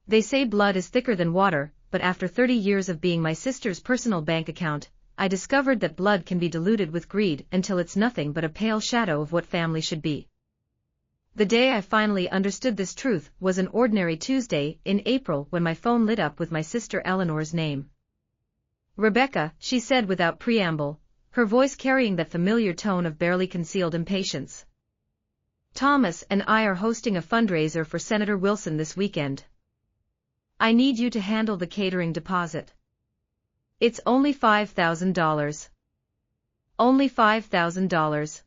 They say blood is thicker than water, but after 30 years of being my sister's personal bank account, I discovered that blood can be diluted with greed until it's nothing but a pale shadow of what family should be. The day I finally understood this truth was an ordinary Tuesday in April when my phone lit up with my sister Eleanor's name. "Rebecca," she said without preamble, her voice carrying that familiar tone of barely concealed impatience. "Thomas and I are hosting a fundraiser for Senator Wilson this weekend. I need you to handle the catering deposit. It's only $5,000. Only $5,000.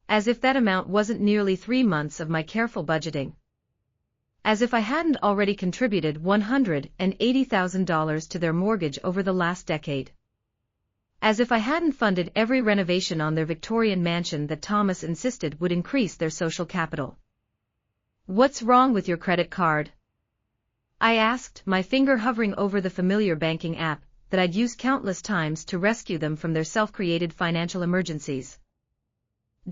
As if that amount wasn't nearly 3 months of my careful budgeting. As if I hadn't already contributed $180,000 to their mortgage over the last decade. As if I hadn't funded every renovation on their Victorian mansion that Thomas insisted would increase their social capital. What's wrong with your credit card?" I asked, my finger hovering over the familiar banking app that I'd used countless times to rescue them from their self-created financial emergencies.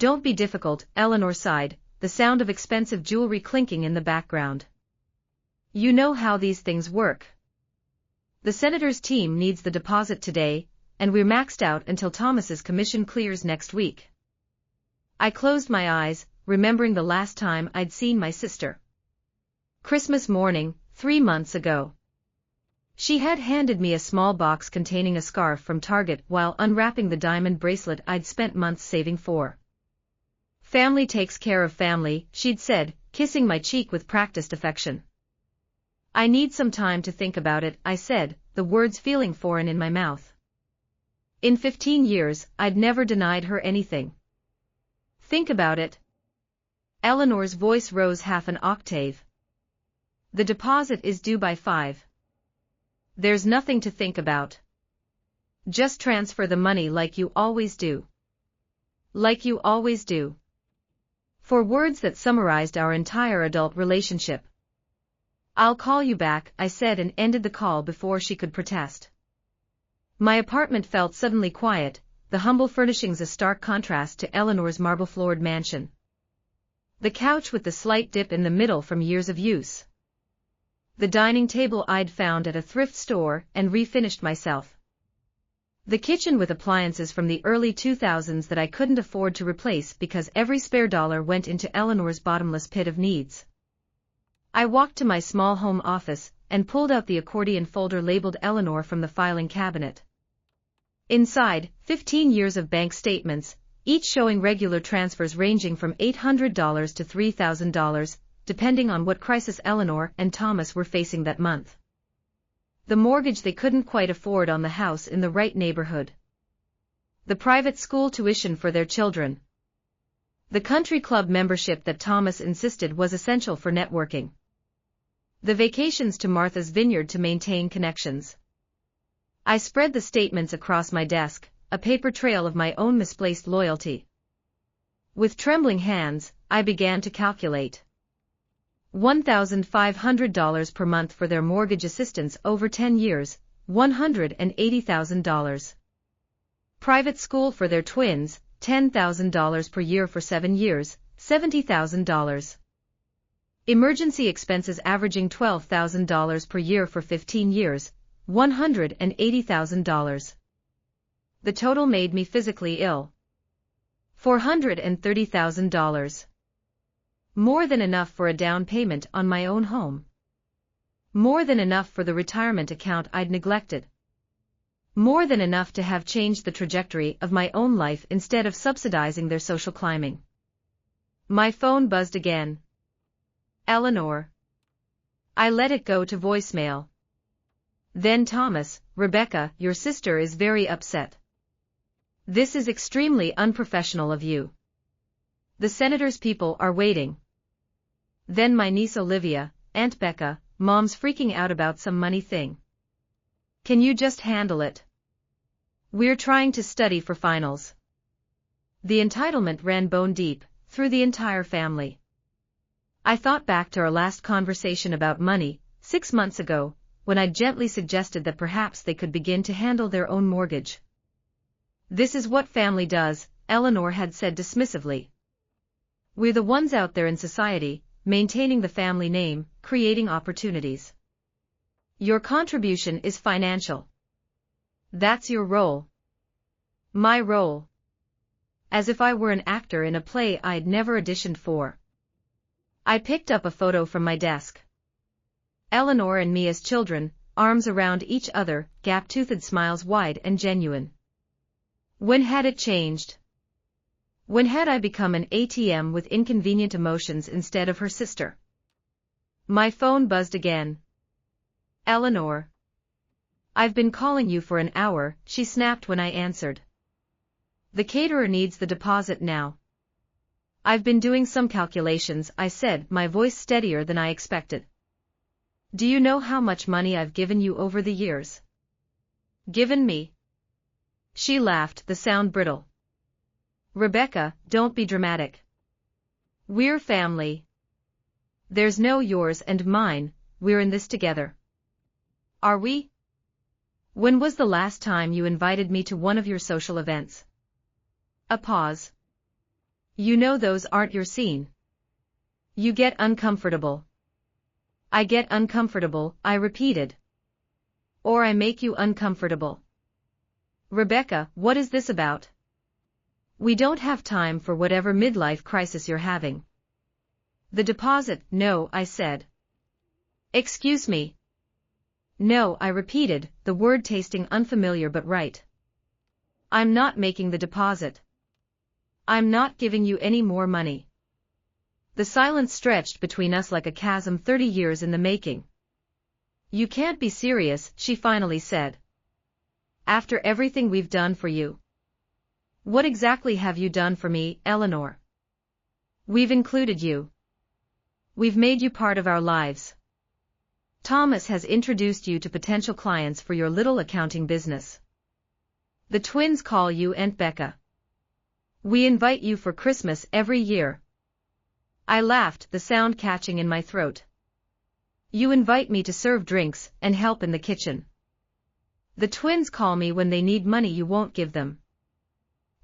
"Don't be difficult," Eleanor sighed, the sound of expensive jewelry clinking in the background. "You know how these things work. The senator's team needs the deposit today, and we're maxed out until Thomas's commission clears next week." I closed my eyes, remembering the last time I'd seen my sister. Christmas morning, 3 months ago. She had handed me a small box containing a scarf from Target while unwrapping the diamond bracelet I'd spent months saving for. "Family takes care of family," she'd said, kissing my cheek with practiced affection. "I need some time to think about it," I said, the words feeling foreign in my mouth. In 15 years, I'd never denied her anything. "Think about it?" Eleanor's voice rose half an octave. "The deposit is due by 5. There's nothing to think about. Just transfer the money like you always do. Like you always do." 4 words that summarized our entire adult relationship. "I'll call you back," I said and ended the call before she could protest. My apartment felt suddenly quiet, the humble furnishings a stark contrast to Eleanor's marble-floored mansion. The couch with the slight dip in the middle from years of use. The dining table I'd found at a thrift store and refinished myself. The kitchen with appliances from the early 2000s that I couldn't afford to replace because every spare dollar went into Eleanor's bottomless pit of needs. I walked to my small home office and pulled out the accordion folder labeled Eleanor from the filing cabinet. Inside, 15 years of bank statements, each showing regular transfers ranging from $800 to $3,000, depending on what crisis Eleanor and Thomas were facing that month. The mortgage they couldn't quite afford on the house in the right neighborhood. The private school tuition for their children. The country club membership that Thomas insisted was essential for networking. The vacations to Martha's Vineyard to maintain connections. I spread the statements across my desk, a paper trail of my own misplaced loyalty. With trembling hands, I began to calculate. $1,500 per month for their mortgage assistance over 10 years, $180,000. Private school for their twins, $10,000 per year for 7 years, $70,000. Emergency expenses averaging $12,000 per year for 15 years, $180,000. The total made me physically ill. $430,000. More than enough for a down payment on my own home. More than enough for the retirement account I'd neglected. More than enough to have changed the trajectory of my own life instead of subsidizing their social climbing. My phone buzzed again. "Eleanor." I let it go to voicemail. Then Thomas, "Rebecca, your sister is very upset. This is extremely unprofessional of you. The senator's people are waiting." Then my niece Olivia, "Aunt Becca, Mom's freaking out about some money thing. Can you just handle it? We're trying to study for finals." The entitlement ran bone deep, through the entire family. I thought back to our last conversation about money, 6 months ago, when I gently suggested that perhaps they could begin to handle their own mortgage. "This is what family does," Eleanor had said dismissively. "We're the ones out there in society, maintaining the family name, creating opportunities. Your contribution is financial. That's your role. My role. As if I were an actor in a play I'd never auditioned for. I picked up a photo from my desk. Eleanor and me as children, arms around each other, gap-toothed smiles wide and genuine. When had it changed? When had I become an ATM with inconvenient emotions instead of her sister? My phone buzzed again. Eleanor. I've been calling you for an hour, she snapped when I answered. The caterer needs the deposit now. I've been doing some calculations, I said, my voice steadier than I expected. Do you know how much money I've given you over the years? Given me? She laughed, the sound brittle. Rebecca, don't be dramatic. We're family. There's no yours and mine, we're in this together. Are we? When was the last time you invited me to one of your social events? A pause. You know those aren't your scene. You get uncomfortable. I get uncomfortable, I repeated. Or I make you uncomfortable. Rebecca, what is this about? We don't have time for whatever midlife crisis you're having. The deposit, no, I said. Excuse me. No, I repeated, the word tasting unfamiliar but right. I'm not making the deposit. I'm not giving you any more money. The silence stretched between us like a chasm 30 years in the making. You can't be serious, she finally said. After everything we've done for you. What exactly have you done for me, Eleanor? We've included you. We've made you part of our lives. Thomas has introduced you to potential clients for your little accounting business. The twins call you Aunt Becca. We invite you for Christmas every year. I laughed, the sound catching in my throat. You invite me to serve drinks and help in the kitchen. The twins call me when they need money you won't give them.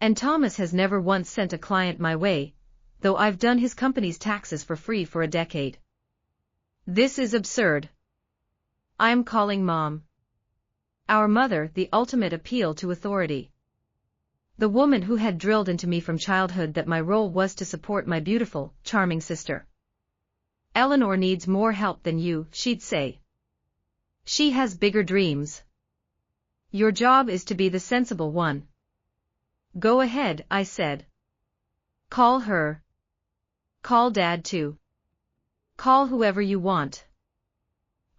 And Thomas has never once sent a client my way, though I've done his company's taxes for free for a decade. This is absurd. I'm calling Mom. Our mother, the ultimate appeal to authority. The woman who had drilled into me from childhood that my role was to support my beautiful, charming sister. Eleanor needs more help than you, she'd say. She has bigger dreams. Your job is to be the sensible one. Go ahead, I said. Call her. Call Dad too. Call whoever you want.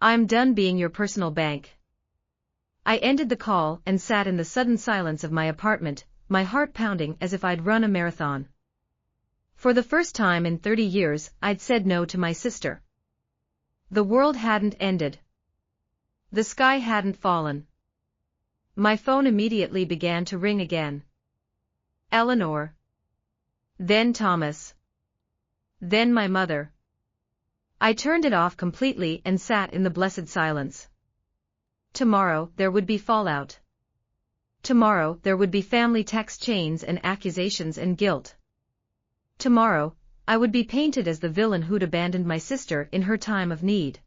I'm done being your personal bank. I ended the call and sat in the sudden silence of my apartment, my heart pounding as if I'd run a marathon. For the first time in 30 years, I'd said no to my sister. The world hadn't ended. The sky hadn't fallen. My phone immediately began to ring again. Eleanor. Then Thomas. Then my mother. I turned it off completely and sat in the blessed silence. Tomorrow, there would be fallout. Tomorrow, there would be family text chains and accusations and guilt. Tomorrow, I would be painted as the villain who'd abandoned my sister in her time of need.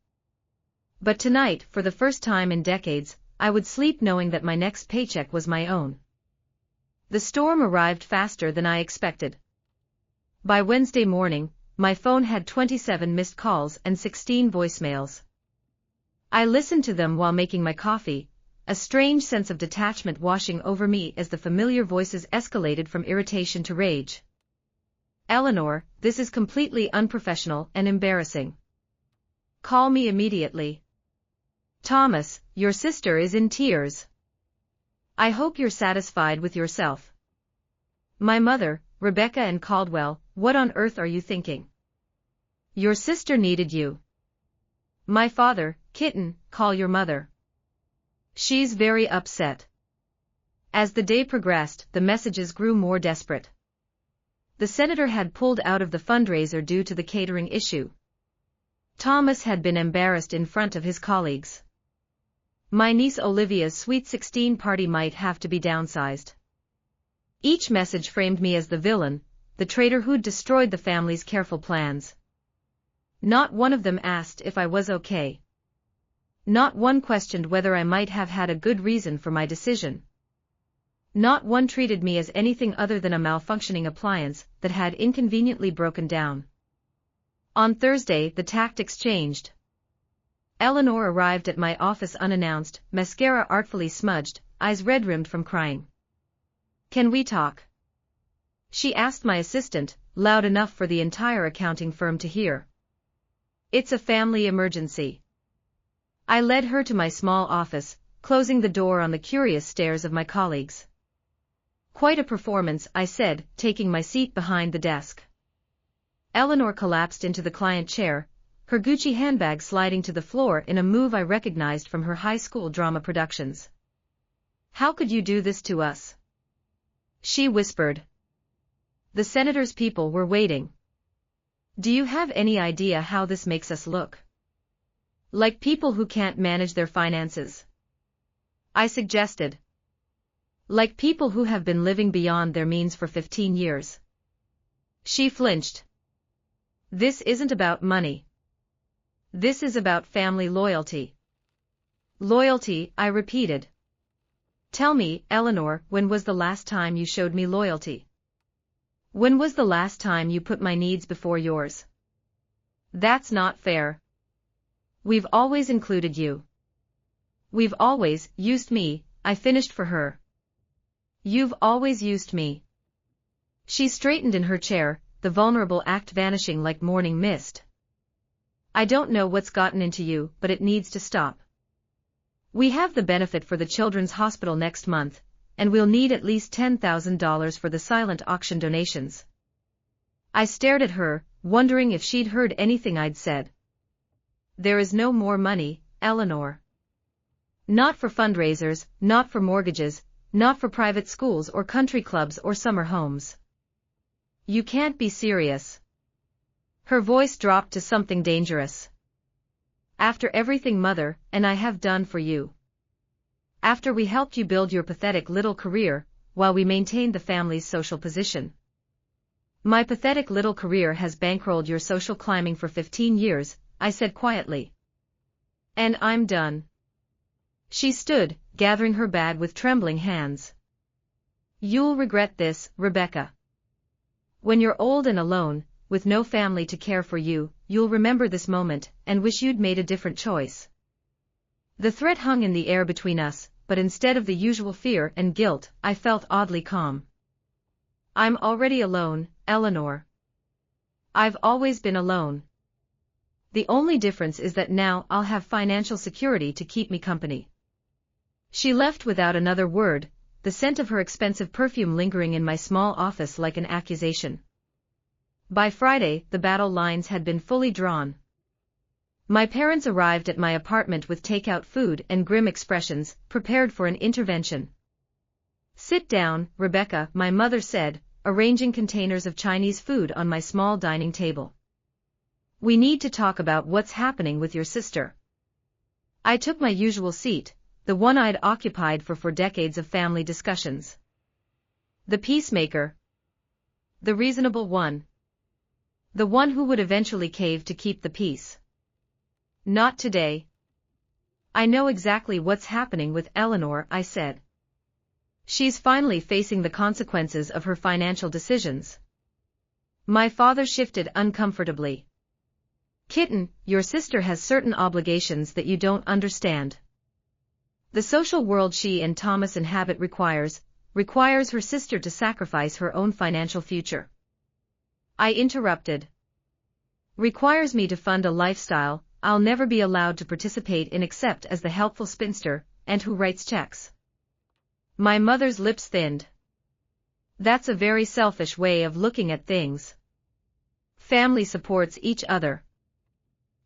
But tonight, for the first time in decades, I would sleep knowing that my next paycheck was my own. The storm arrived faster than I expected. By Wednesday morning, my phone had 27 missed calls and 16 voicemails. I listened to them while making my coffee, a strange sense of detachment washing over me as the familiar voices escalated from irritation to rage. Eleanor, this is completely unprofessional and embarrassing. Call me immediately. Thomas, your sister is in tears. I hope you're satisfied with yourself. My mother, Rebecca and Caldwell, what on earth are you thinking? Your sister needed you. My father, Kitten, call your mother. She's very upset. As the day progressed, the messages grew more desperate. The senator had pulled out of the fundraiser due to the catering issue. Thomas had been embarrassed in front of his colleagues. My niece Olivia's sweet 16 party might have to be downsized. Each message framed me as the villain, the traitor who'd destroyed the family's careful plans. Not one of them asked if I was okay. Not one questioned whether I might have had a good reason for my decision. Not one treated me as anything other than a malfunctioning appliance that had inconveniently broken down. On Thursday, the tactics changed. Eleanor arrived at my office unannounced, mascara artfully smudged, eyes red-rimmed from crying. "Can we talk?" she asked my assistant, loud enough for the entire accounting firm to hear. "It's a family emergency." I led her to my small office, closing the door on the curious stares of my colleagues. "Quite a performance," I said, taking my seat behind the desk. Eleanor collapsed into the client chair, her Gucci handbag sliding to the floor in a move I recognized from her high school drama productions. "How could you do this to us?" she whispered. "The senator's people were waiting. Do you have any idea how this makes us look? Like people who can't manage their finances?" I suggested. "Like people who have been living beyond their means for 15 years. She flinched. "This isn't about money. This is about family loyalty." "Loyalty," I repeated. "Tell me, Eleanor, when was the last time you showed me loyalty? When was the last time you put my needs before yours? That's not fair. We've always included you. We've always used me," I finished for her. "You've always used me." She straightened in her chair, the vulnerable act vanishing like morning mist. "I don't know what's gotten into you, but it needs to stop. We have the benefit for the children's hospital next month, and we'll need at least $10,000 for the silent auction donations." I stared at her, wondering if she'd heard anything I'd said. "There is no more money, Eleanor. Not for fundraisers, not for mortgages, not for private schools or country clubs or summer homes. You can't be serious." Her voice dropped to something dangerous. "After everything Mother and I have done for you. After we helped you build your pathetic little career, while we maintained the family's social position. My pathetic little career has bankrolled your social climbing for 15 years, I said quietly. "And I'm done." She stood, gathering her bag with trembling hands. "You'll regret this, Rebecca. When you're old and alone, with no family to care for you, you'll remember this moment and wish you'd made a different choice." The threat hung in the air between us, but instead of the usual fear and guilt, I felt oddly calm. "I'm already alone, Eleanor. I've always been alone. The only difference is that now I'll have financial security to keep me company." She left without another word, the scent of her expensive perfume lingering in my small office like an accusation. By Friday, the battle lines had been fully drawn. My parents arrived at my apartment with takeout food and grim expressions, prepared for an intervention. "Sit down, Rebecca," my mother said, arranging containers of Chinese food on my small dining table. "We need to talk about what's happening with your sister." I took my usual seat, the one I'd occupied for 4 decades of family discussions. The peacemaker. The reasonable one. The one who would eventually cave to keep the peace. "Not today. I know exactly what's happening with Eleanor," I said. "She's finally facing the consequences of her financial decisions." My father shifted uncomfortably. "Kitten, your sister has certain obligations that you don't understand. The social world she and Thomas inhabit requires her sister to sacrifice her own financial future." I interrupted. "Requires me to fund a lifestyle I'll never be allowed to participate in except as the helpful spinster, and who writes checks." My mother's lips thinned. "That's a very selfish way of looking at things. Family supports each other."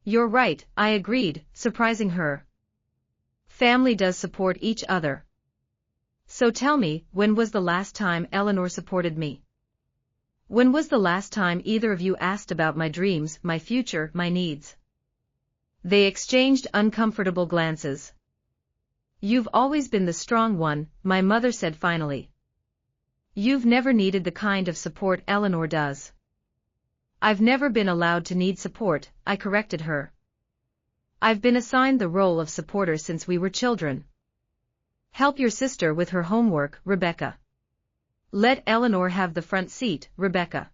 "You're right," I agreed, surprising her. "Family does support each other. So tell me, when was the last time Eleanor supported me? When was the last time either of you asked about my dreams, my future, my needs?" They exchanged uncomfortable glances. "You've always been the strong one," my mother said finally. "You've never needed the kind of support Eleanor does." I've never been allowed to need support, I corrected her. I've been assigned the role of supporter since we were children. Help your sister with her homework, Rebecca. Let Eleanor have the front seat, Rebecca.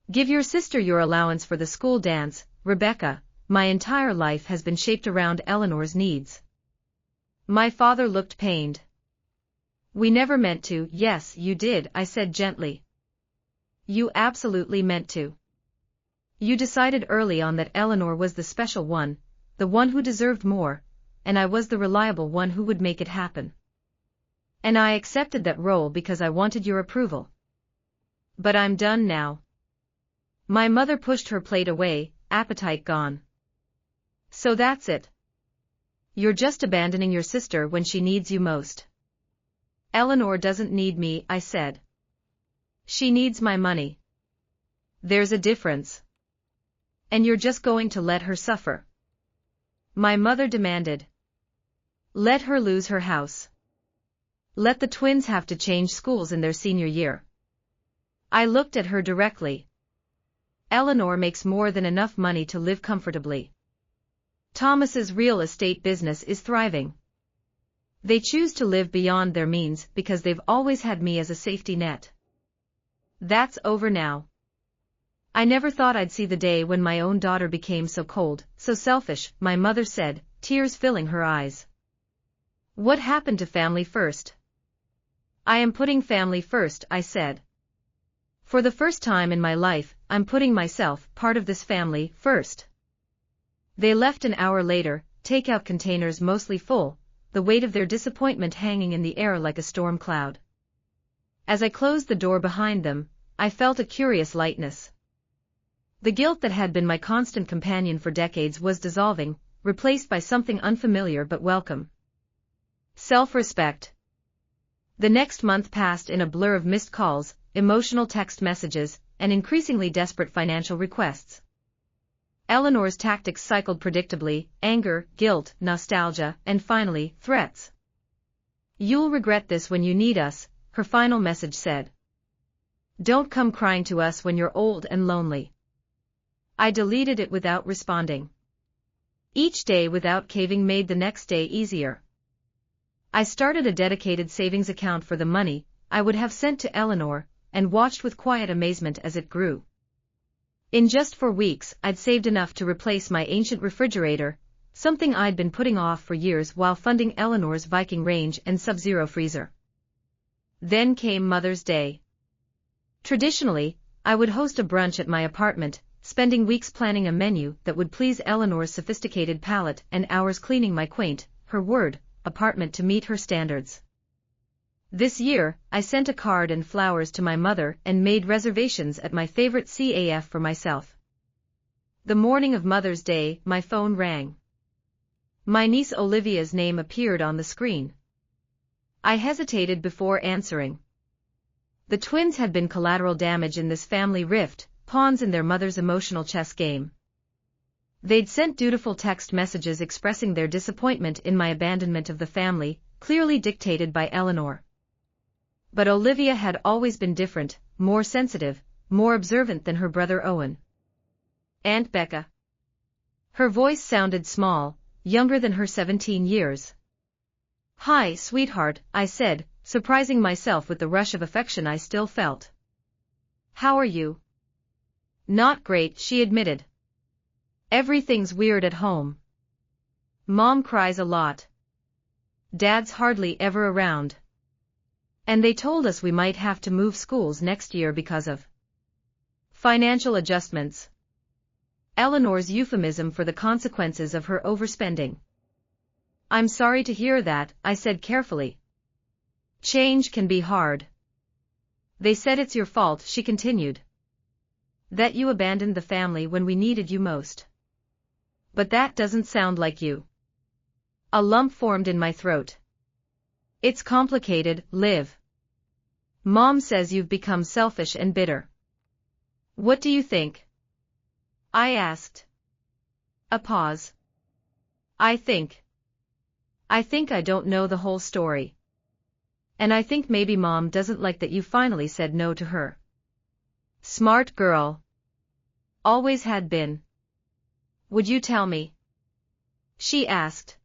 Give your sister your allowance for the school dance, Rebecca. My entire life has been shaped around Eleanor's needs. My father looked pained. We never meant to. Yes, you did, I said gently. You absolutely meant to. You decided early on that Eleanor was the special one, the one who deserved more, and I was the reliable one who would make it happen. And I accepted that role because I wanted your approval. But I'm done now. My mother pushed her plate away, appetite gone. So that's it. You're just abandoning your sister when she needs you most. Eleanor doesn't need me, I said. She needs my money. There's a difference. And you're just going to let her suffer. My mother demanded. Let her lose her house. Let the twins have to change schools in their senior year. I looked at her directly. Eleanor makes more than enough money to live comfortably. Thomas's real estate business is thriving. They choose to live beyond their means because they've always had me as a safety net. That's over now. I never thought I'd see the day when my own daughter became so cold, so selfish, my mother said, tears filling her eyes. What happened to family first? I am putting family first, I said. For the first time in my life, I'm putting myself, part of this family, first. They left an hour later, takeout containers mostly full, the weight of their disappointment hanging in the air like a storm cloud. As I closed the door behind them, I felt a curious lightness. The guilt that had been my constant companion for decades was dissolving, replaced by something unfamiliar but welcome. Self-respect. The next month passed in a blur of missed calls, emotional text messages, and increasingly desperate financial requests. Eleanor's tactics cycled predictably: anger, guilt, nostalgia, and finally, threats. You'll regret this when you need us, her final message said. Don't come crying to us when you're old and lonely. I deleted it without responding. Each day without caving made the next day easier. I started a dedicated savings account for the money I would have sent to Eleanor, and watched with quiet amazement as it grew. In just 4 weeks, I'd saved enough to replace my ancient refrigerator, something I'd been putting off for years while funding Eleanor's Viking range and Sub-Zero freezer. Then came Mother's Day. Traditionally, I would host a brunch at my apartment, spending weeks planning a menu that would please Eleanor's sophisticated palate and hours cleaning my quaint, her word, apartment to meet her standards. This year, I sent a card and flowers to my mother and made reservations at my favorite CAF for myself. The morning of Mother's Day, my phone rang. My niece Olivia's name appeared on the screen. I hesitated before answering. The twins had been collateral damage in this family rift, pawns in their mother's emotional chess game. They'd sent dutiful text messages expressing their disappointment in my abandonment of the family, clearly dictated by Eleanor. But Olivia had always been different, more sensitive, more observant than her brother Owen. Aunt Becca. Her voice sounded small, younger than her 17 years. Hi, sweetheart, I said, surprising myself with the rush of affection I still felt. How are you? Not great, she admitted. Everything's weird at home. Mom cries a lot. Dad's hardly ever around. And they told us we might have to move schools next year because of financial adjustments. Eleanor's euphemism for the consequences of her overspending. I'm sorry to hear that, I said carefully. Change can be hard. They said it's your fault, she continued. That you abandoned the family when we needed you most. But that doesn't sound like you. A lump formed in my throat. It's complicated, Liv. Mom says you've become selfish and bitter. What do you think? I asked. A pause. I think I don't know the whole story. And I think maybe Mom doesn't like that you finally said no to her. Smart girl. Always had been. Would you tell me? She asked.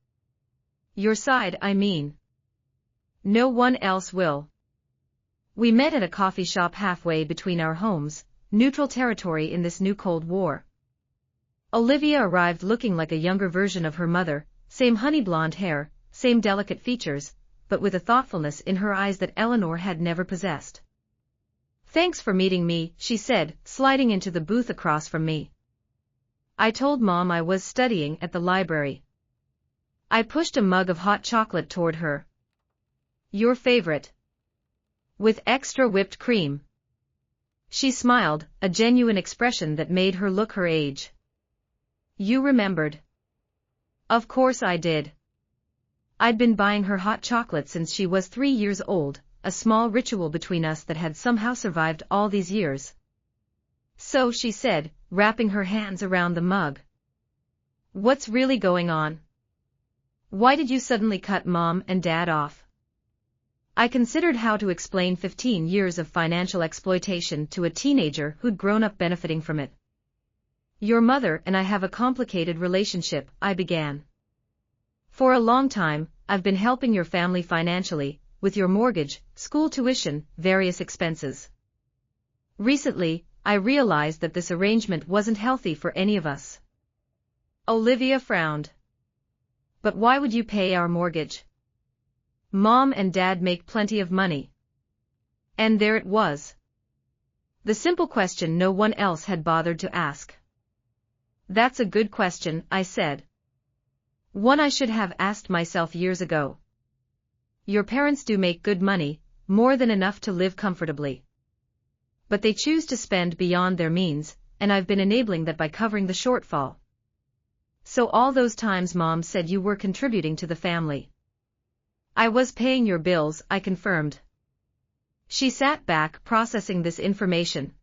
Your side, I mean. No one else will. We met at a coffee shop halfway between our homes, neutral territory in this new Cold War. Olivia arrived looking like a younger version of her mother, same honey blonde hair, same delicate features, but with a thoughtfulness in her eyes that Eleanor had never possessed. Thanks for meeting me, she said, sliding into the booth across from me. I told Mom I was studying at the library. I pushed a mug of hot chocolate toward her. Your favorite. With extra whipped cream. She smiled, a genuine expression that made her look her age. You remembered. Of course I did. I'd been buying her hot chocolate since she was 3 years old, a small ritual between us that had somehow survived all these years. So she said, wrapping her hands around the mug. What's really going on? Why did you suddenly cut Mom and Dad off? I considered how to explain 15 years of financial exploitation to a teenager who'd grown up benefiting from it. Your mother and I have a complicated relationship, I began. For a long time, I've been helping your family financially, with your mortgage, school tuition, various expenses. Recently, I realized that this arrangement wasn't healthy for any of us. Olivia frowned. But why would you pay our mortgage? Mom and Dad make plenty of money. And there it was. The simple question no one else had bothered to ask. That's a good question, I said. One I should have asked myself years ago. Your parents do make good money, more than enough to live comfortably. But they choose to spend beyond their means, and I've been enabling that by covering the shortfall. So all those times Mom said you were contributing to the family. I was paying your bills, I confirmed. She sat back processing this information.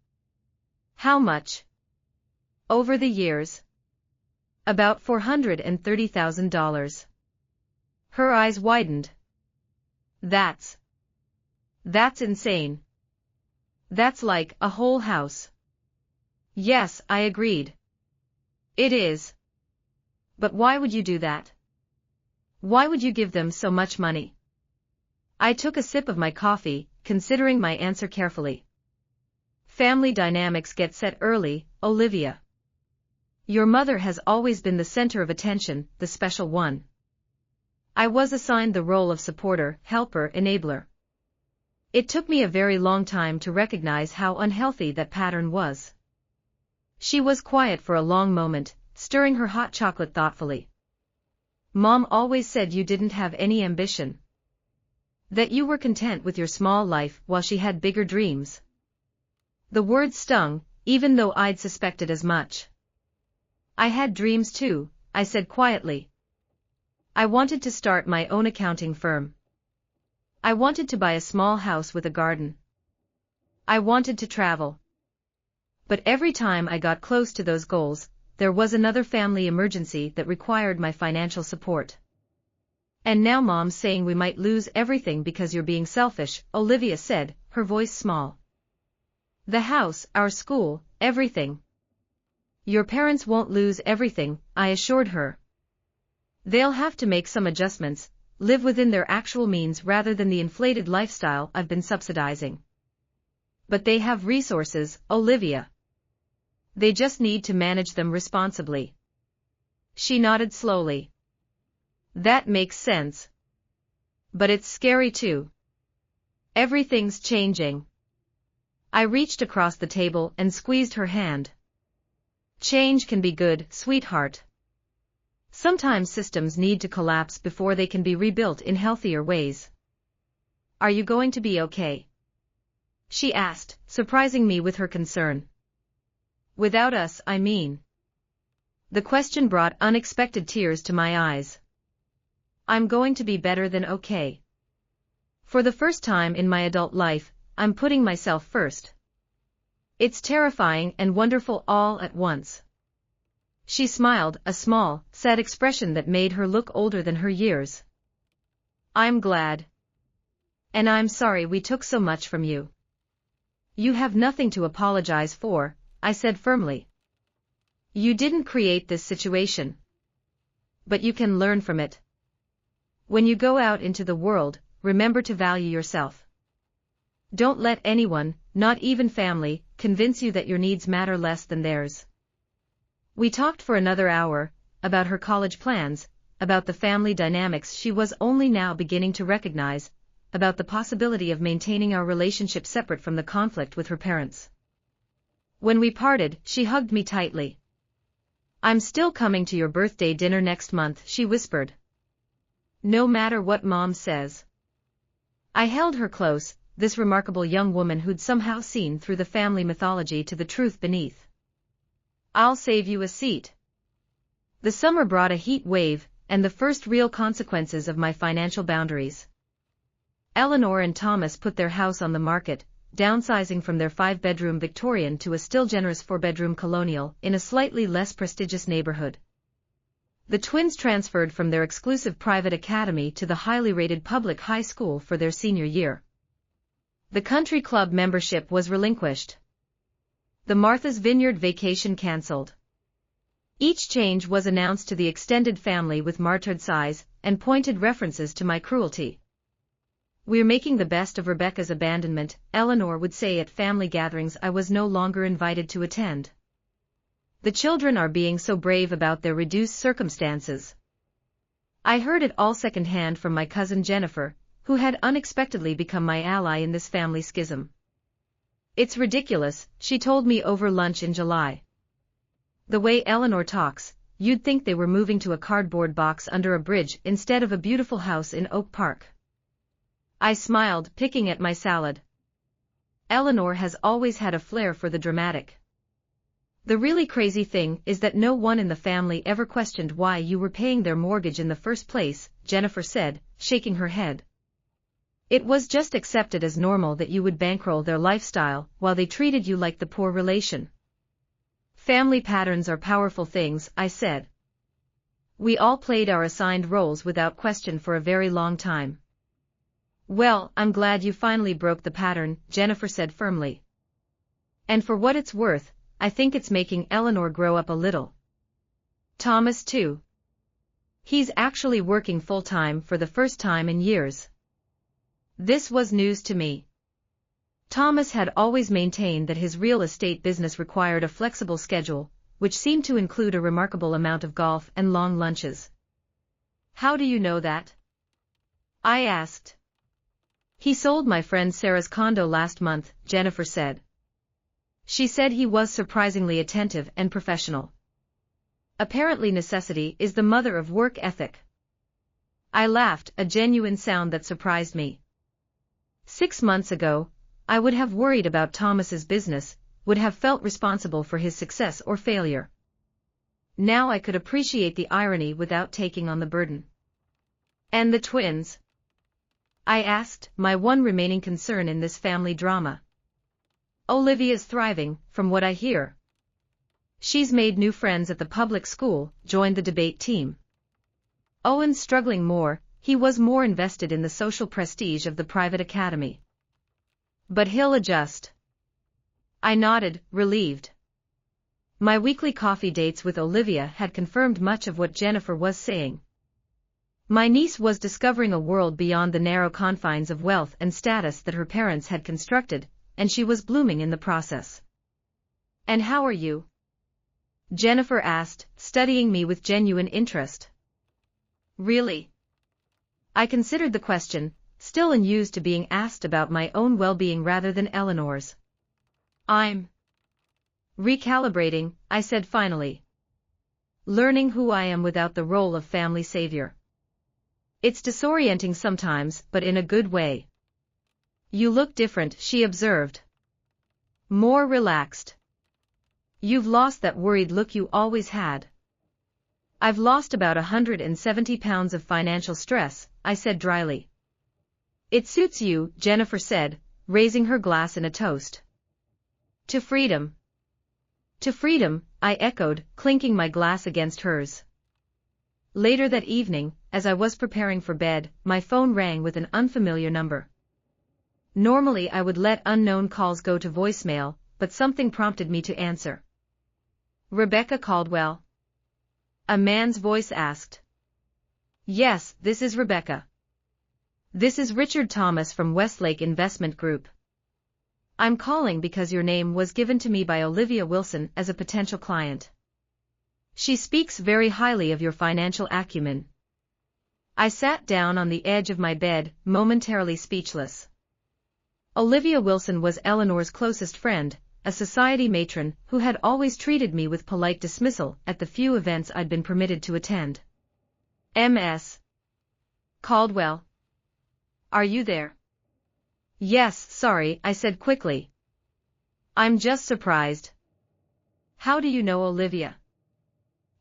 How much? Over the years. About $430,000. Her eyes widened. That's insane. That's like a whole house. Yes, I agreed. It is. But why would you do that? Why would you give them so much money? I took a sip of my coffee, considering my answer carefully. Family dynamics get set early, Olivia. Your mother has always been the center of attention, the special one. I was assigned the role of supporter, helper, enabler. It took me a very long time to recognize how unhealthy that pattern was. She was quiet for a long moment, stirring her hot chocolate thoughtfully. Mom always said you didn't have any ambition. That you were content with your small life while she had bigger dreams. The word stung, even though I'd suspected as much. I had dreams too, I said quietly. I wanted to start my own accounting firm. I wanted to buy a small house with a garden. I wanted to travel. But every time I got close to those goals, there was another family emergency that required my financial support. And now Mom's saying we might lose everything because you're being selfish, Olivia said, her voice small. The house, our school, everything. Your parents won't lose everything, I assured her. They'll have to make some adjustments, live within their actual means rather than the inflated lifestyle I've been subsidizing. But they have resources, Olivia. They just need to manage them responsibly. She nodded slowly. That makes sense. But it's scary too. Everything's changing. I reached across the table and squeezed her hand. Change can be good, sweetheart. Sometimes systems need to collapse before they can be rebuilt in healthier ways. Are you going to be okay? She asked, surprising me with her concern. Without us, I mean. The question brought unexpected tears to my eyes. I'm going to be better than okay. For the first time in my adult life, I'm putting myself first. It's terrifying and wonderful all at once. She smiled, a small, sad expression that made her look older than her years. I'm glad. And I'm sorry we took so much from you. You have nothing to apologize for, I said firmly. You didn't create this situation. But you can learn from it. When you go out into the world, remember to value yourself. Don't let anyone, not even family, convince you that your needs matter less than theirs. We talked for another hour, about her college plans, about the family dynamics she was only now beginning to recognize, about the possibility of maintaining our relationship separate from the conflict with her parents. When we parted, she hugged me tightly. "I'm still coming to your birthday dinner next month," she whispered. "No matter what Mom says." I held her close, this remarkable young woman who'd somehow seen through the family mythology to the truth beneath. "I'll save you a seat." The summer brought a heat wave, and the first real consequences of my financial boundaries. Eleanor and Thomas put their house on the market, downsizing from their 5-bedroom Victorian to a still generous 4-bedroom colonial in a slightly less prestigious neighborhood. The twins transferred from their exclusive private academy to the highly rated public high school for their senior year. The country club membership was relinquished. The Martha's Vineyard vacation cancelled. Each change was announced to the extended family with martyred sighs and pointed references to my cruelty. "We're making the best of Rebecca's abandonment," Eleanor would say at family gatherings I was no longer invited to attend. "The children are being so brave about their reduced circumstances." I heard it all secondhand from my cousin Jennifer, who had unexpectedly become my ally in this family schism. "It's ridiculous," she told me over lunch in July. "The way Eleanor talks, you'd think they were moving to a cardboard box under a bridge instead of a beautiful house in Oak Park." I smiled, picking at my salad. Eleanor has always had a flair for the dramatic. "The really crazy thing is that no one in the family ever questioned why you were paying their mortgage in the first place," Jennifer said, shaking her head. "It was just accepted as normal that you would bankroll their lifestyle while they treated you like the poor relation." "Family patterns are powerful things," I said. "We all played our assigned roles without question for a very long time." "Well, I'm glad you finally broke the pattern," Jennifer said firmly. "And for what it's worth, I think it's making Eleanor grow up a little." Thomas too. He's actually working full-time for the first time in years. This was news to me. Thomas had always maintained that his real estate business required a flexible schedule, which seemed to include a remarkable amount of golf and long lunches. "How do you know that?" I asked. "He sold my friend Sarah's condo last month," Jennifer said. She said he was surprisingly attentive and professional. "Apparently necessity is the mother of work ethic." I laughed, a genuine sound that surprised me. 6 months ago, I would have worried about Thomas's business, would have felt responsible for his success or failure. Now I could appreciate the irony without taking on the burden. "And the twins?" I asked, my one remaining concern in this family drama. "Olivia's thriving, from what I hear. She's made new friends at the public school, joined the debate team. Owen's struggling more, he was more invested in the social prestige of the private academy. But he'll adjust." I nodded, relieved. My weekly coffee dates with Olivia had confirmed much of what Jennifer was saying. My niece was discovering a world beyond the narrow confines of wealth and status that her parents had constructed, and she was blooming in the process. "And how are you?" Jennifer asked, studying me with genuine interest. "Really?" I considered the question, still unused to being asked about my own well-being rather than Eleanor's. "I'm recalibrating," I said finally. "Learning who I am without the role of family savior. It's disorienting sometimes, but in a good way." "You look different," she observed. "More relaxed. You've lost that worried look you always had." "I've lost about 170 pounds of financial stress," I said dryly. "It suits you," Jennifer said, raising her glass in a toast. "To freedom." "To freedom," I echoed, clinking my glass against hers. Later that evening, as I was preparing for bed, my phone rang with an unfamiliar number. Normally I would let unknown calls go to voicemail, but something prompted me to answer. Rebecca Caldwell? A man's voice asked. Yes, this is Rebecca. This is Richard Thomas from Westlake Investment Group. I'm calling because your name was given to me by Olivia Wilson as a potential client. She speaks very highly of your financial acumen. I sat down on the edge of my bed, momentarily speechless. Olivia Wilson was Eleanor's closest friend, a society matron who had always treated me with polite dismissal at the few events I'd been permitted to attend. Ms. Caldwell. Are you there? Yes, sorry, I said quickly. I'm just surprised. How do you know Olivia?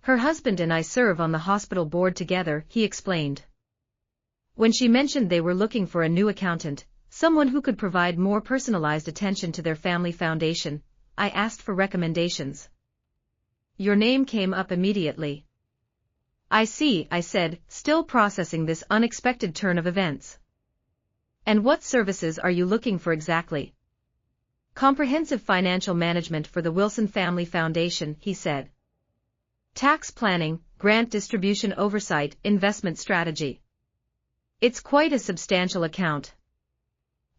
Her husband and I serve on the hospital board together, he explained. When she mentioned they were looking for a new accountant, someone who could provide more personalized attention to their family foundation, I asked for recommendations. Your name came up immediately. I see, I said, still processing this unexpected turn of events. And what services are you looking for exactly? Comprehensive financial management for the Wilson Family Foundation, he said. Tax planning, grant distribution oversight, investment strategy. It's quite a substantial account.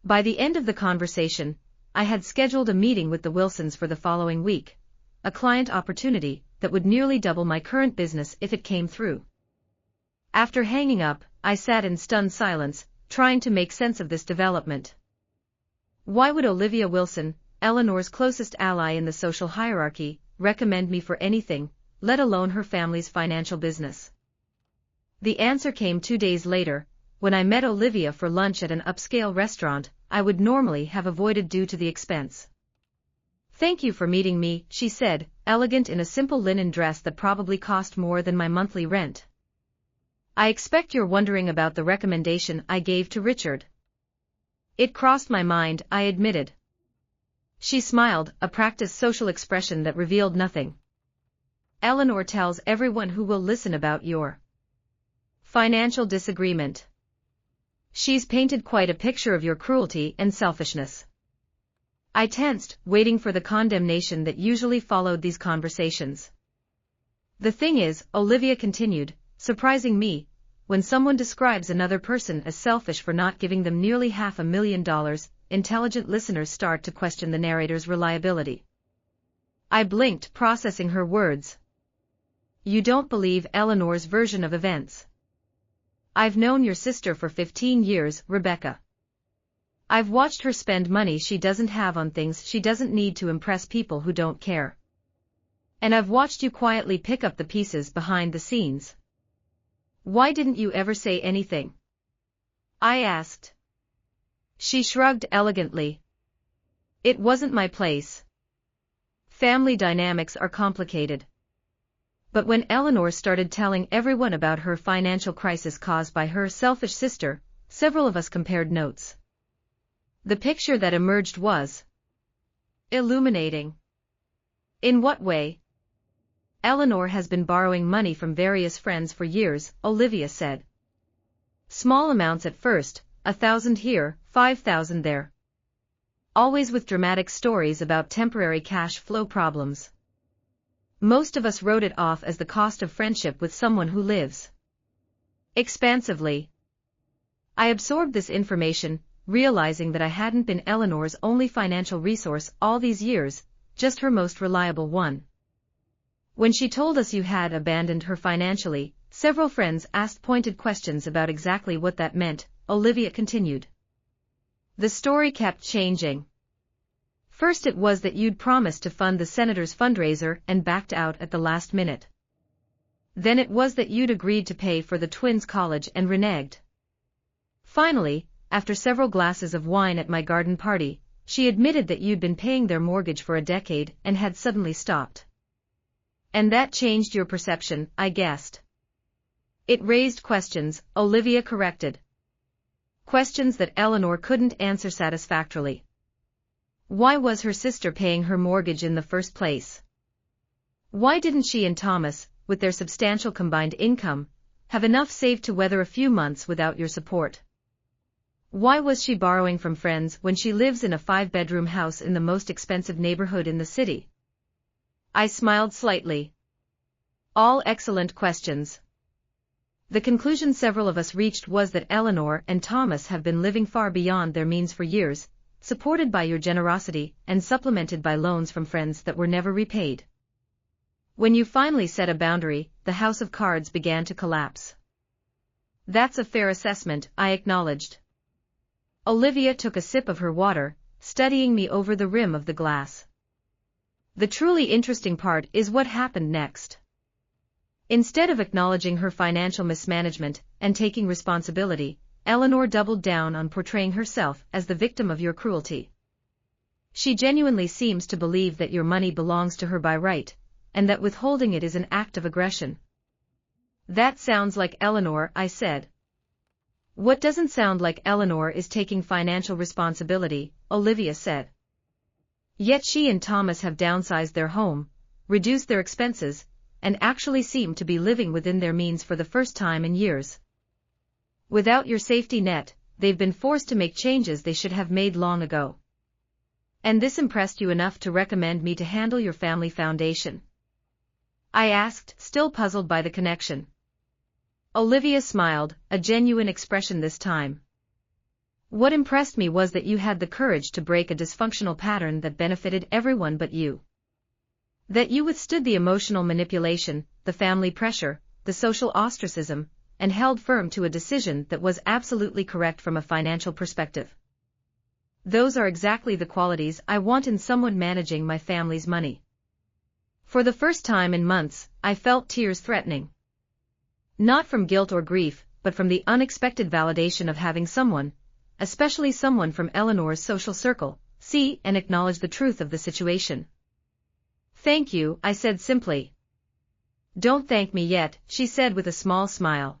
By the end of the conversation, I had scheduled a meeting with the Wilsons for the following week, a client opportunity that would nearly double my current business if it came through. After hanging up, I sat in stunned silence, trying to make sense of this development. Why would Olivia Wilson, Eleanor's closest ally in the social hierarchy, recommend me for anything, let alone her family's financial business? The answer came 2 days later, when I met Olivia for lunch at an upscale restaurant I would normally have avoided due to the expense. Thank you for meeting me, she said, elegant in a simple linen dress that probably cost more than my monthly rent. I expect you're wondering about the recommendation I gave to Richard. It crossed my mind, I admitted. She smiled, a practiced social expression that revealed nothing. Eleanor tells everyone who will listen about your financial disagreement. She's painted quite a picture of your cruelty and selfishness. I tensed, waiting for the condemnation that usually followed these conversations. The thing is, Olivia continued, surprising me, when someone describes another person as selfish for not giving them nearly $500,000, intelligent listeners start to question the narrator's reliability. I blinked, processing her words. You don't believe Eleanor's version of events. I've known your sister for 15 years, Rebecca. I've watched her spend money she doesn't have on things she doesn't need to impress people who don't care. And I've watched you quietly pick up the pieces behind the scenes. Why didn't you ever say anything? I asked. She shrugged elegantly. It wasn't my place. Family dynamics are complicated. But when Eleanor started telling everyone about her financial crisis caused by her selfish sister, several of us compared notes. The picture that emerged was illuminating. In what way? Eleanor has been borrowing money from various friends for years, Olivia said. Small amounts at first, 1,000 here, 5,000 there. Always with dramatic stories about temporary cash flow problems. Most of us wrote it off as the cost of friendship with someone who lives expansively. I absorbed this information, realizing that I hadn't been Eleanor's only financial resource all these years, just her most reliable one. When she told us you had abandoned her financially, several friends asked pointed questions about exactly what that meant, Olivia continued. The story kept changing. First it was that you'd promised to fund the senator's fundraiser and backed out at the last minute. Then it was that you'd agreed to pay for the twins' college and reneged. Finally, after several glasses of wine at my garden party, she admitted that you'd been paying their mortgage for a decade and had suddenly stopped. And that changed your perception, I guessed. It raised questions, Olivia corrected. Questions that Eleanor couldn't answer satisfactorily. Why was her sister paying her mortgage in the first place? Why didn't she and Thomas, with their substantial combined income, have enough saved to weather a few months without your support? Why was she borrowing from friends when she lives in a 5-bedroom house in the most expensive neighborhood in the city? I smiled slightly. All excellent questions. The conclusion several of us reached was that Eleanor and Thomas have been living far beyond their means for years, supported by your generosity and supplemented by loans from friends that were never repaid. When you finally set a boundary, the house of cards began to collapse. That's a fair assessment, I acknowledged. Olivia took a sip of her water, studying me over the rim of the glass. The truly interesting part is what happened next. Instead of acknowledging her financial mismanagement and taking responsibility, Eleanor doubled down on portraying herself as the victim of your cruelty. She genuinely seems to believe that your money belongs to her by right, and that withholding it is an act of aggression. That sounds like Eleanor, I said. What doesn't sound like Eleanor is taking financial responsibility, Olivia said. Yet she and Thomas have downsized their home, reduced their expenses, and actually seem to be living within their means for the first time in years. Without your safety net, they've been forced to make changes they should have made long ago. And this impressed you enough to recommend me to handle your family foundation? I asked, still puzzled by the connection. Olivia smiled, a genuine expression this time. What impressed me was that you had the courage to break a dysfunctional pattern that benefited everyone but you. That you withstood the emotional manipulation, the family pressure, the social ostracism, and held firm to a decision that was absolutely correct from a financial perspective. Those are exactly the qualities I want in someone managing my family's money. For the first time in months, I felt tears threatening. Not from guilt or grief, but from the unexpected validation of having someone, especially someone from Eleanor's social circle, see and acknowledge the truth of the situation. Thank you, I said simply. Don't thank me yet, she said with a small smile.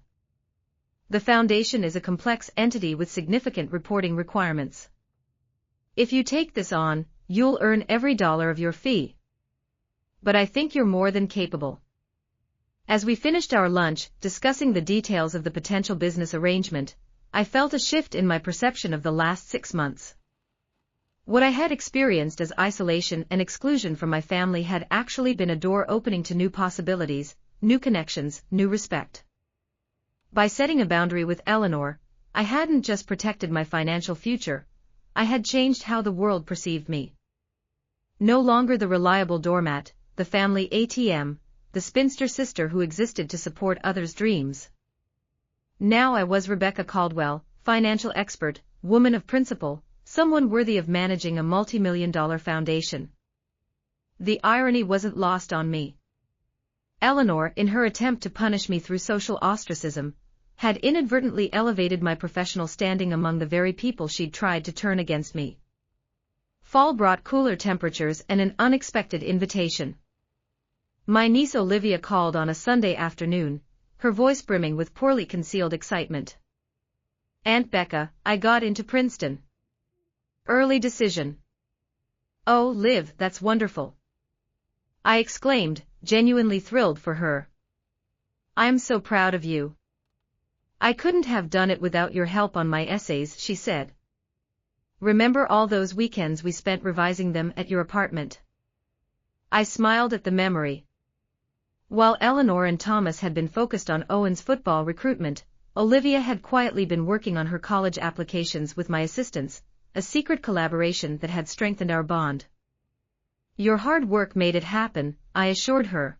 The foundation is a complex entity with significant reporting requirements. If you take this on, you'll earn every dollar of your fee. But I think you're more than capable. As we finished our lunch, discussing the details of the potential business arrangement, I felt a shift in my perception of the last 6 months. What I had experienced as isolation and exclusion from my family had actually been a door opening to new possibilities, new connections, new respect. By setting a boundary with Eleanor, I hadn't just protected my financial future, I had changed how the world perceived me. No longer the reliable doormat, the family ATM, the spinster sister who existed to support others' dreams. Now I was Rebecca Caldwell, financial expert, woman of principle, someone worthy of managing a multi-million-dollar foundation. The irony wasn't lost on me. Eleanor, in her attempt to punish me through social ostracism, had inadvertently elevated my professional standing among the very people she'd tried to turn against me. Fall brought cooler temperatures and an unexpected invitation. My niece Olivia called on a Sunday afternoon, her voice brimming with poorly concealed excitement. Aunt Becca, I got into Princeton. Early decision. Oh, Liv, that's wonderful. I exclaimed, genuinely thrilled for her. I'm so proud of you. I couldn't have done it without your help on my essays, she said. Remember all those weekends we spent revising them at your apartment? I smiled at the memory. While Eleanor and Thomas had been focused on Owen's football recruitment, Olivia had quietly been working on her college applications with my assistance, a secret collaboration that had strengthened our bond. Your hard work made it happen, I assured her.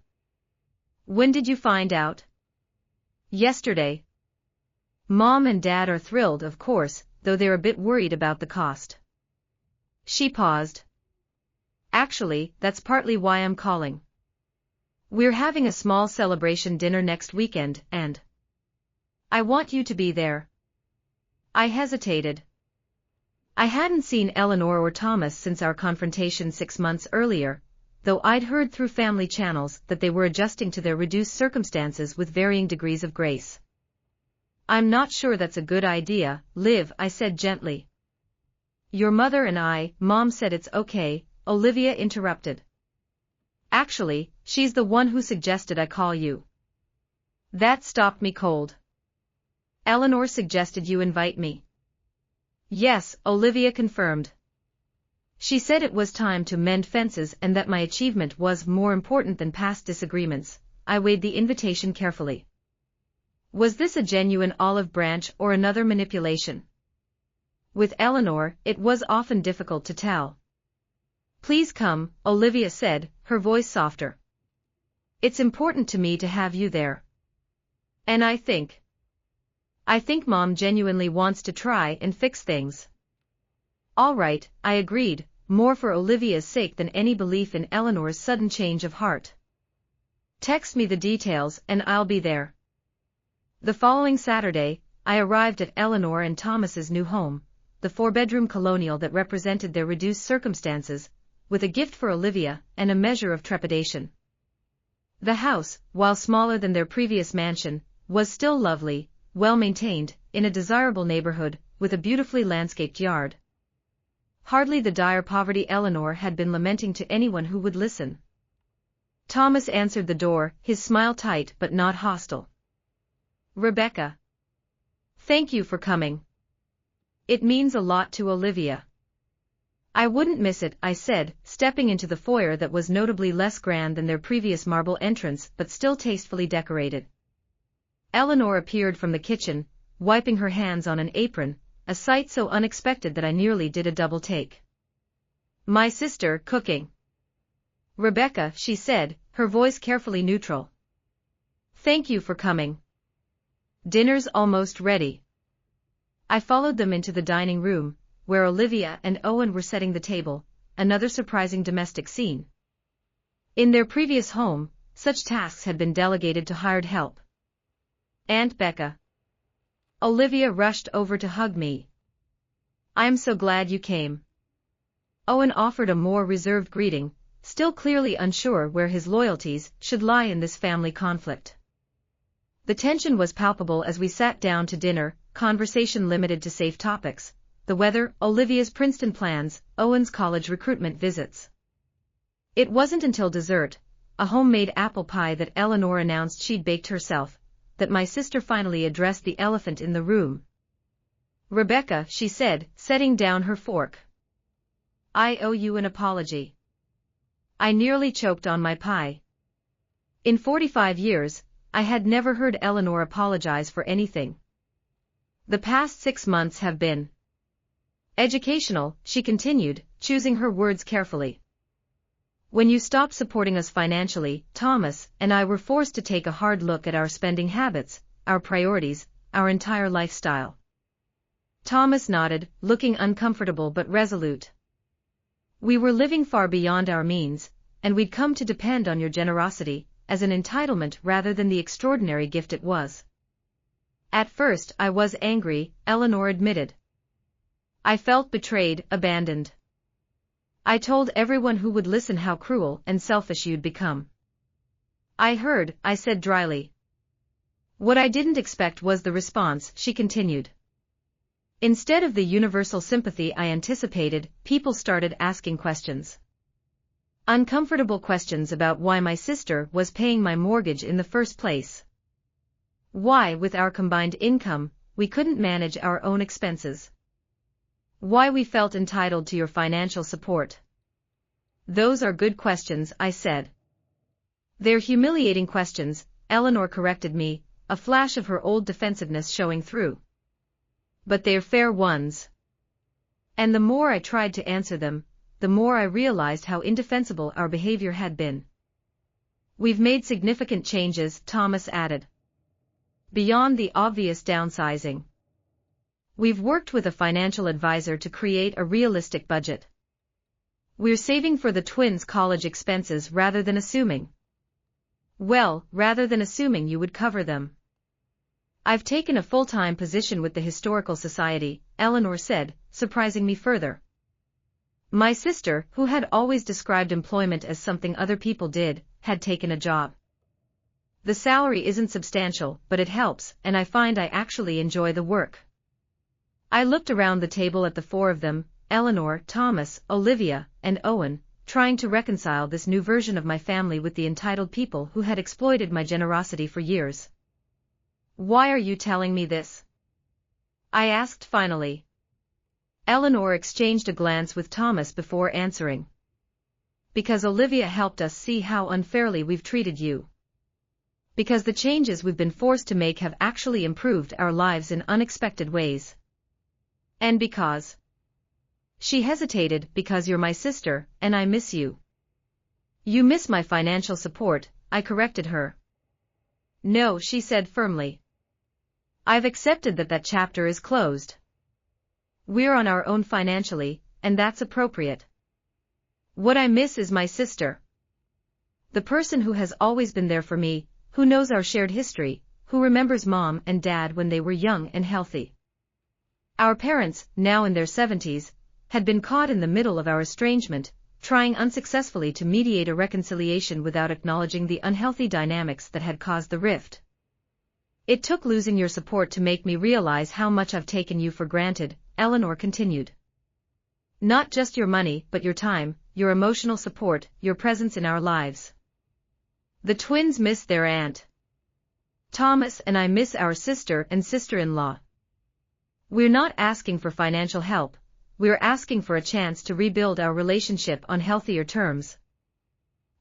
When did you find out? Yesterday. Mom and Dad are thrilled, of course, though they're a bit worried about the cost. She paused. Actually, that's partly why I'm calling. We're having a small celebration dinner next weekend, and I want you to be there. I hesitated. I hadn't seen Eleanor or Thomas since our confrontation 6 months earlier, though I'd heard through family channels that they were adjusting to their reduced circumstances with varying degrees of grace. I'm not sure that's a good idea, Liv, I said gently. Your mother and Mom said it's okay, Olivia interrupted. Actually, she's the one who suggested I call you. That stopped me cold. Eleanor suggested you invite me. Yes, Olivia confirmed. She said it was time to mend fences and that my achievement was more important than past disagreements. I weighed the invitation carefully. Was this a genuine olive branch or another manipulation? With Eleanor, it was often difficult to tell. Please come, Olivia said, her voice softer. It's important to me to have you there. And I think Mom genuinely wants to try and fix things. All right, I agreed, more for Olivia's sake than any belief in Eleanor's sudden change of heart. Text me the details and I'll be there. The following Saturday, I arrived at Eleanor and Thomas's new home, the 4-bedroom colonial that represented their reduced circumstances, with a gift for Olivia and a measure of trepidation. The house, while smaller than their previous mansion, was still lovely, well-maintained, in a desirable neighborhood, with a beautifully landscaped yard. Hardly the dire poverty Eleanor had been lamenting to anyone who would listen. Thomas answered the door, his smile tight but not hostile. Rebecca. Thank you for coming. It means a lot to Olivia. I wouldn't miss it, I said, stepping into the foyer that was notably less grand than their previous marble entrance but still tastefully decorated. Eleanor appeared from the kitchen, wiping her hands on an apron, a sight so unexpected that I nearly did a double take. My sister cooking. Rebecca, she said, her voice carefully neutral. Thank you for coming. Dinner's almost ready. I followed them into the dining room, where Olivia and Owen were setting the table, another surprising domestic scene. In their previous home, such tasks had been delegated to hired help. Aunt Becca. Olivia rushed over to hug me. I'm so glad you came. Owen offered a more reserved greeting, still clearly unsure where his loyalties should lie in this family conflict. The tension was palpable as we sat down to dinner, conversation limited to safe topics: the weather, Olivia's Princeton plans, Owen's college recruitment visits. It wasn't until dessert, a homemade apple pie that Eleanor announced she'd baked herself, that my sister finally addressed the elephant in the room. Rebecca, she said, setting down her fork. I owe you an apology. I nearly choked on my pie. In 45 years, I had never heard Eleanor apologize for anything. The past 6 months have been educational, she continued, choosing her words carefully. When you stopped supporting us financially, Thomas and I were forced to take a hard look at our spending habits, our priorities, our entire lifestyle. Thomas nodded, looking uncomfortable but resolute. We were living far beyond our means, and we'd come to depend on your generosity, as an entitlement rather than the extraordinary gift it was. At first I was angry, Eleanor admitted. I felt betrayed, abandoned. I told everyone who would listen how cruel and selfish you'd become. I heard, I said dryly. What I didn't expect was the response, she continued. Instead of the universal sympathy I anticipated, people started asking questions. Uncomfortable questions about why my sister was paying my mortgage in the first place. Why, with our combined income, we couldn't manage our own expenses. Why we felt entitled to your financial support. Those are good questions, I said. They're humiliating questions, Eleanor corrected me, a flash of her old defensiveness showing through. But they're fair ones. And the more I tried to answer them, the more I realized how indefensible our behavior had been. We've made significant changes, Thomas added. Beyond the obvious downsizing. We've worked with a financial advisor to create a realistic budget. We're saving for the twins' college expenses rather than assuming you would cover them. I've taken a full-time position with the Historical Society, Eleanor said, surprising me further. My sister, who had always described employment as something other people did, had taken a job. The salary isn't substantial, but it helps, and I find I actually enjoy the work. I looked around the table at the 4 of them, Eleanor, Thomas, Olivia, and Owen, trying to reconcile this new version of my family with the entitled people who had exploited my generosity for years. Why are you telling me this? I asked finally. Eleanor exchanged a glance with Thomas before answering. Because Olivia helped us see how unfairly we've treated you. Because the changes we've been forced to make have actually improved our lives in unexpected ways. And because. She hesitated. Because you're my sister, and I miss you. You miss my financial support, I corrected her. No, she said firmly. I've accepted that chapter is closed. We're on our own financially, and that's appropriate. What I miss is my sister. The person who has always been there for me, who knows our shared history, who remembers Mom and Dad when they were young and healthy. Our parents, now in their 70s, had been caught in the middle of our estrangement, trying unsuccessfully to mediate a reconciliation without acknowledging the unhealthy dynamics that had caused the rift. It took losing your support to make me realize how much I've taken you for granted, Eleanor continued. Not just your money, but your time, your emotional support, your presence in our lives. The twins miss their aunt. Thomas and I miss our sister and sister-in-law. We're not asking for financial help, we're asking for a chance to rebuild our relationship on healthier terms.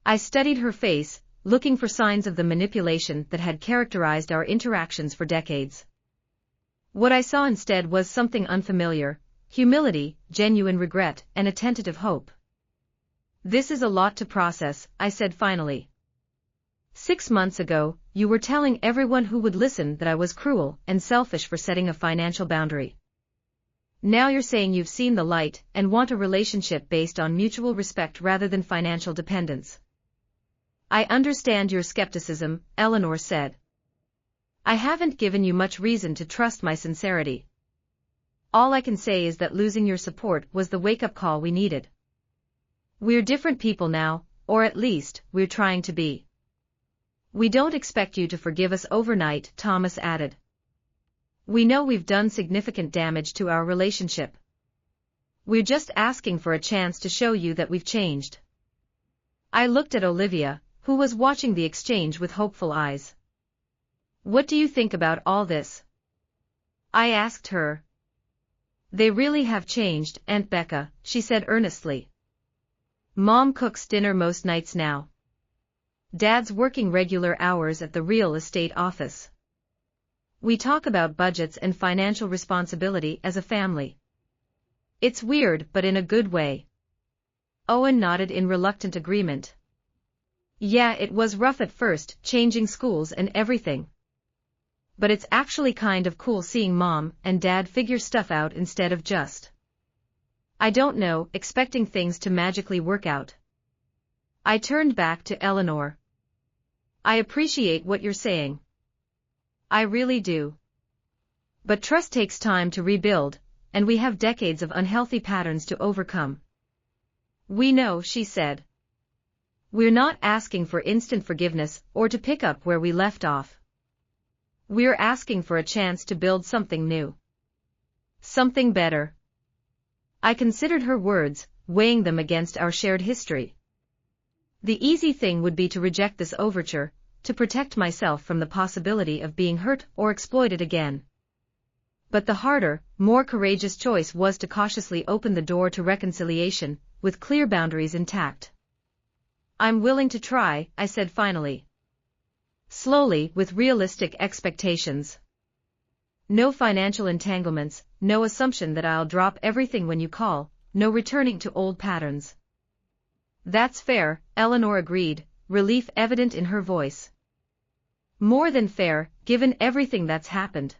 I studied her face, looking for signs of the manipulation that had characterized our interactions for decades. What I saw instead was something unfamiliar: humility, genuine regret, and a tentative hope. This is a lot to process, I said finally. 6 months ago, you were telling everyone who would listen that I was cruel and selfish for setting a financial boundary. Now you're saying you've seen the light and want a relationship based on mutual respect rather than financial dependence. I understand your skepticism, Eleanor said. I haven't given you much reason to trust my sincerity. All I can say is that losing your support was the wake-up call we needed. We're different people now, or at least, we're trying to be. We don't expect you to forgive us overnight, Thomas added. We know we've done significant damage to our relationship. We're just asking for a chance to show you that we've changed. I looked at Olivia, who was watching the exchange with hopeful eyes. What do you think about all this? I asked her. They really have changed, Aunt Becca, she said earnestly. Mom cooks dinner most nights now. Dad's working regular hours at the real estate office. We talk about budgets and financial responsibility as a family. It's weird, but in a good way. Owen nodded in reluctant agreement. Yeah, it was rough at first, changing schools and everything. But it's actually kind of cool seeing Mom and Dad figure stuff out instead of just, I don't know, expecting things to magically work out. I turned back to Eleanor. I appreciate what you're saying. I really do. But trust takes time to rebuild, and we have decades of unhealthy patterns to overcome. We know, she said. We're not asking for instant forgiveness or to pick up where we left off. We're asking for a chance to build something new. Something better. I considered her words, weighing them against our shared history. The easy thing would be to reject this overture, to protect myself from the possibility of being hurt or exploited again. But the harder, more courageous choice was to cautiously open the door to reconciliation, with clear boundaries intact. I'm willing to try, I said finally. Slowly, with realistic expectations. No financial entanglements, no assumption that I'll drop everything when you call, no returning to old patterns. That's fair, Eleanor agreed, relief evident in her voice. More than fair, given everything that's happened.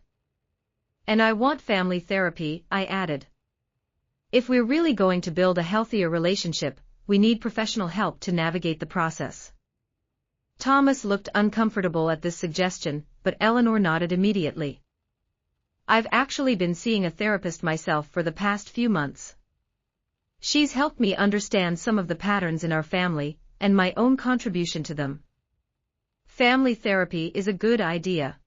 And I want family therapy, I added. If we're really going to build a healthier relationship, we need professional help to navigate the process. Thomas looked uncomfortable at this suggestion, but Eleanor nodded immediately. I've actually been seeing a therapist myself for the past few months. She's helped me understand some of the patterns in our family, and my own contribution to them. Family therapy is a good idea.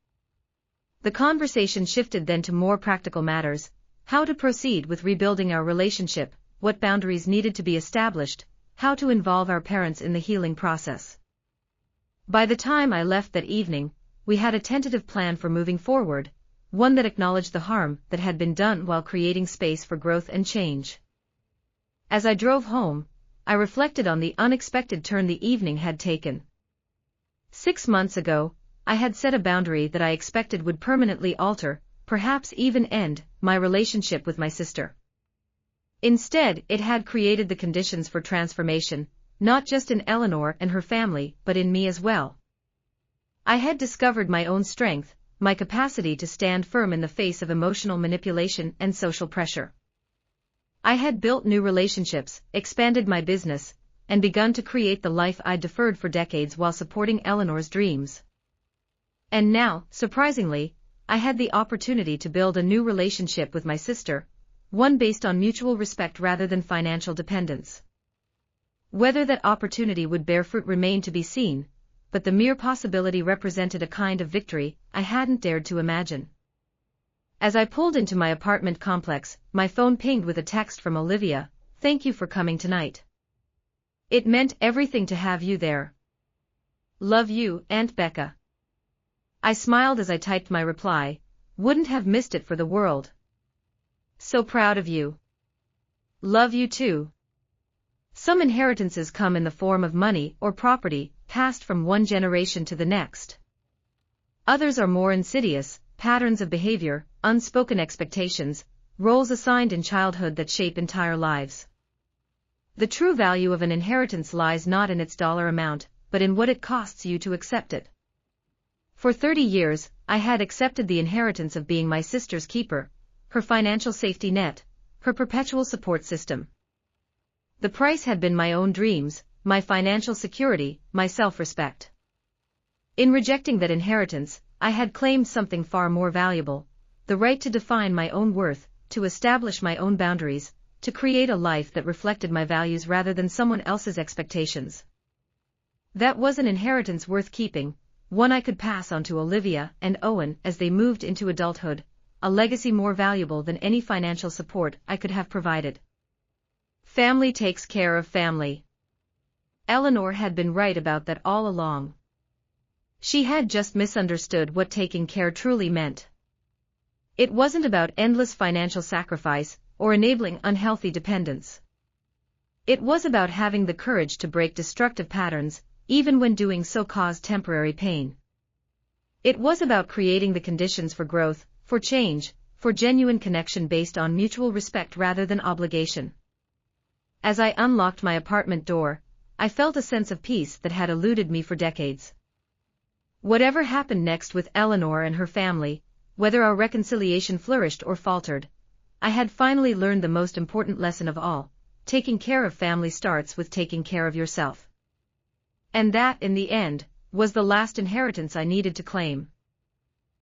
The conversation shifted then to more practical matters: how to proceed with rebuilding our relationship, what boundaries needed to be established, how to involve our parents in the healing process. By the time I left that evening, we had a tentative plan for moving forward, one that acknowledged the harm that had been done while creating space for growth and change. As I drove home, I reflected on the unexpected turn the evening had taken. 6 months ago, I had set a boundary that I expected would permanently alter, perhaps even end, my relationship with my sister. Instead, it had created the conditions for transformation, not just in Eleanor and her family, but in me as well. I had discovered my own strength, my capacity to stand firm in the face of emotional manipulation and social pressure. I had built new relationships, expanded my business, and begun to create the life I'd deferred for decades while supporting Eleanor's dreams. And now, surprisingly, I had the opportunity to build a new relationship with my sister, one based on mutual respect rather than financial dependence. Whether that opportunity would bear fruit remained to be seen, but the mere possibility represented a kind of victory I hadn't dared to imagine. As I pulled into my apartment complex, my phone pinged with a text from Olivia, "Thank you for coming tonight. It meant everything to have you there. Love you, Aunt Becca." I smiled as I typed my reply, "Wouldn't have missed it for the world. So proud of you. Love you too." Some inheritances come in the form of money or property, passed from one generation to the next. Others are more insidious, patterns of behavior, unspoken expectations, roles assigned in childhood that shape entire lives. The true value of an inheritance lies not in its dollar amount, but in what it costs you to accept it. For 30 years, I had accepted the inheritance of being my sister's keeper, her financial safety net, her perpetual support system. The price had been my own dreams, my financial security, my self-respect. In rejecting that inheritance, I had claimed something far more valuable, the right to define my own worth, to establish my own boundaries, to create a life that reflected my values rather than someone else's expectations. That was an inheritance worth keeping, one I could pass on to Olivia and Owen as they moved into adulthood, a legacy more valuable than any financial support I could have provided. Family takes care of family. Eleanor had been right about that all along. She had just misunderstood what taking care truly meant. It wasn't about endless financial sacrifice or enabling unhealthy dependence. It was about having the courage to break destructive patterns, even when doing so caused temporary pain. It was about creating the conditions for growth, for change, for genuine connection based on mutual respect rather than obligation. As I unlocked my apartment door, I felt a sense of peace that had eluded me for decades. Whatever happened next with Eleanor and her family, whether our reconciliation flourished or faltered, I had finally learned the most important lesson of all: taking care of family starts with taking care of yourself. And that, in the end, was the last inheritance I needed to claim.